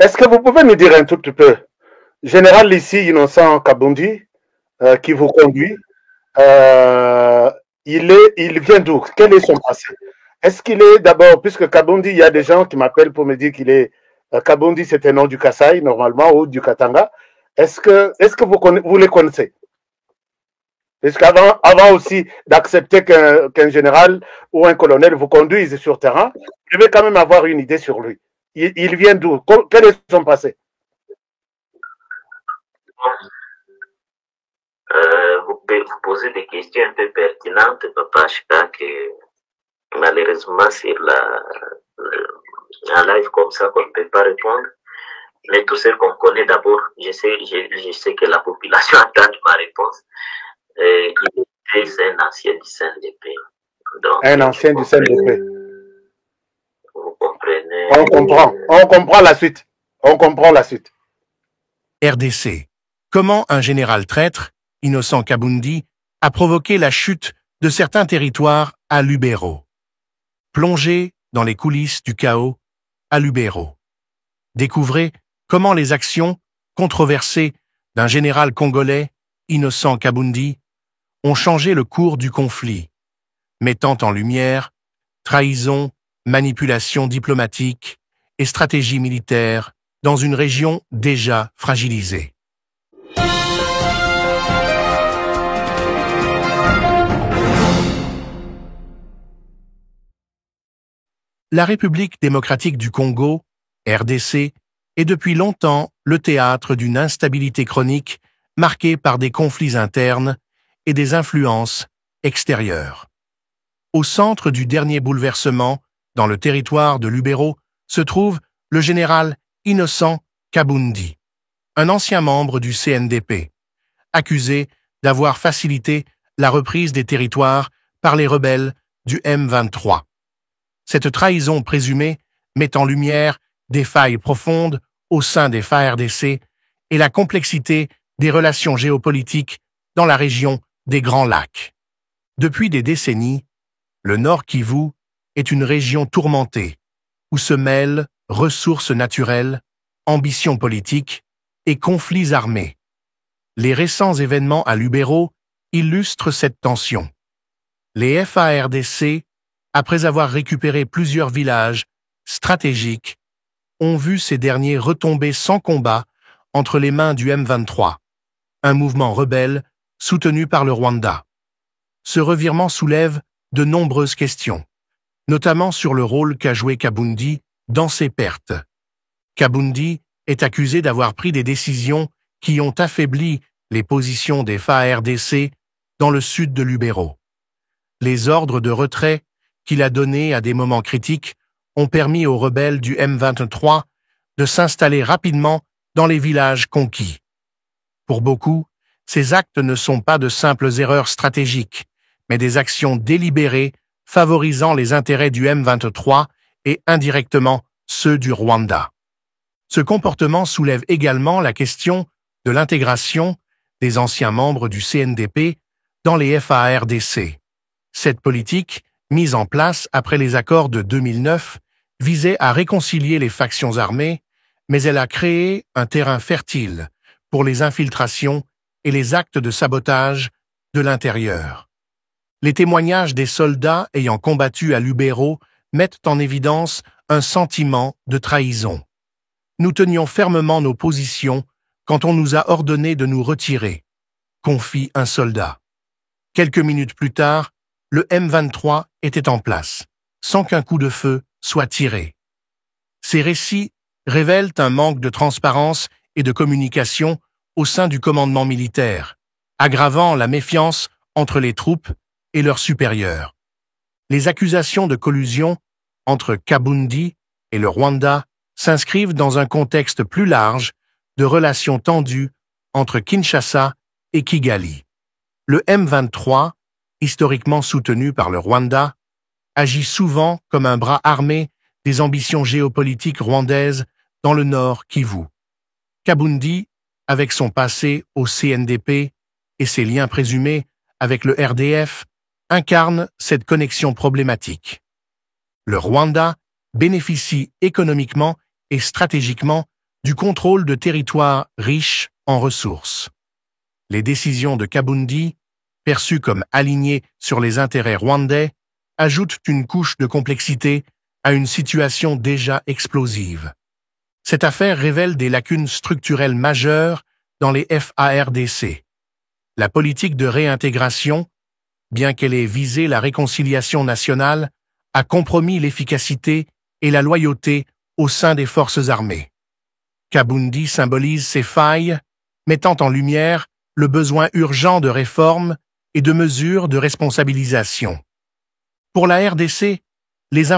Est-ce que vous pouvez nous dire un tout petit peu, général ici, Innocent Kabundi, qui vous conduit, euh, il vient d'où? Quel est son passé? Est-ce qu'il est d'abord, puisque Kabundi, il y a des gens qui m'appellent pour me dire qu'il est. Kabundi, c'est un nom du Kasaï, normalement, ou du Katanga. Est-ce que vous les connaissez? Parce qu'avant aussi d'accepter qu'un général ou un colonel vous conduise sur terrain, vous devez quand même avoir une idée sur lui. Il vient d'où? Quel est son passé? Vous posez des questions un peu pertinentes, Papa Chika, que malheureusement sur un live comme ça qu'on ne peut pas répondre. Mais tout ce qu'on connaît d'abord, je sais que la population attend ma réponse. C'est un ancien du CNDP. Donc, un ancien du CNDP. Vous comprenez? On comprend la suite. On comprend la suite. RDC. Comment un général traître, Innocent Kabundi, a provoqué la chute de certains territoires à Lubero. Plongez dans les coulisses du chaos à Lubero. Découvrez comment les actions controversées d'un général congolais, Innocent Kabundi, ont changé le cours du conflit, mettant en lumière trahison, manipulation diplomatique et stratégie militaire dans une région déjà fragilisée. La République démocratique du Congo, RDC, est depuis longtemps le théâtre d'une instabilité chronique marquée par des conflits internes et des influences extérieures. Au centre du dernier bouleversement, dans le territoire de Lubero, se trouve le général Innocent Kabundi, un ancien membre du CNDP, accusé d'avoir facilité la reprise des territoires par les rebelles du M23. Cette trahison présumée met en lumière des failles profondes au sein des FARDC et la complexité des relations géopolitiques dans la région des Grands Lacs. Depuis des décennies, le Nord Kivu est une région tourmentée où se mêlent ressources naturelles, ambitions politiques et conflits armés. Les récents événements à Lubero illustrent cette tension. Les FARDC, après avoir récupéré plusieurs villages stratégiques, ont vu ces derniers retomber sans combat entre les mains du M23, un mouvement rebelle soutenu par le Rwanda. Ce revirement soulève de nombreuses questions, notamment sur le rôle qu'a joué Kabundi dans ces pertes. Kabundi est accusé d'avoir pris des décisions qui ont affaibli les positions des FARDC dans le sud de Lubero. Les ordres de retrait qu'il a donnés à des moments critiques ont permis aux rebelles du M23 de s'installer rapidement dans les villages conquis. Pour beaucoup, ces actes ne sont pas de simples erreurs stratégiques, mais des actions délibérées favorisant les intérêts du M23 et indirectement ceux du Rwanda. Ce comportement soulève également la question de l'intégration des anciens membres du CNDP dans les FARDC. Cette politique, mise en place après les accords de 2009, visait à réconcilier les factions armées, mais elle a créé un terrain fertile pour les infiltrations et les actes de sabotage de l'intérieur. Les témoignages des soldats ayant combattu à Lubero mettent en évidence un sentiment de trahison. Nous tenions fermement nos positions quand on nous a ordonné de nous retirer, confie un soldat. Quelques minutes plus tard, le M23 était en place, sans qu'un coup de feu soit tiré. Ces récits révèlent un manque de transparence et de communication au sein du commandement militaire, aggravant la méfiance entre les troupes et leurs supérieurs. Les accusations de collusion entre Kabundi et le Rwanda s'inscrivent dans un contexte plus large de relations tendues entre Kinshasa et Kigali. Le M23, historiquement soutenu par le Rwanda, agit souvent comme un bras armé des ambitions géopolitiques rwandaises dans le nord Kivu. Kabundi, avec son passé au CNDP et ses liens présumés avec le RDF, incarne cette connexion problématique. Le Rwanda bénéficie économiquement et stratégiquement du contrôle de territoires riches en ressources. Les décisions de Kabundi, perçues comme alignées sur les intérêts rwandais, ajoutent une couche de complexité à une situation déjà explosive. Cette affaire révèle des lacunes structurelles majeures dans les FARDC. La politique de réintégration, bien qu'elle ait visé la réconciliation nationale, a compromis l'efficacité et la loyauté au sein des forces armées. Kabundi symbolise ces failles, mettant en lumière le besoin urgent de réformes et de mesures de responsabilisation. Pour la RDC, les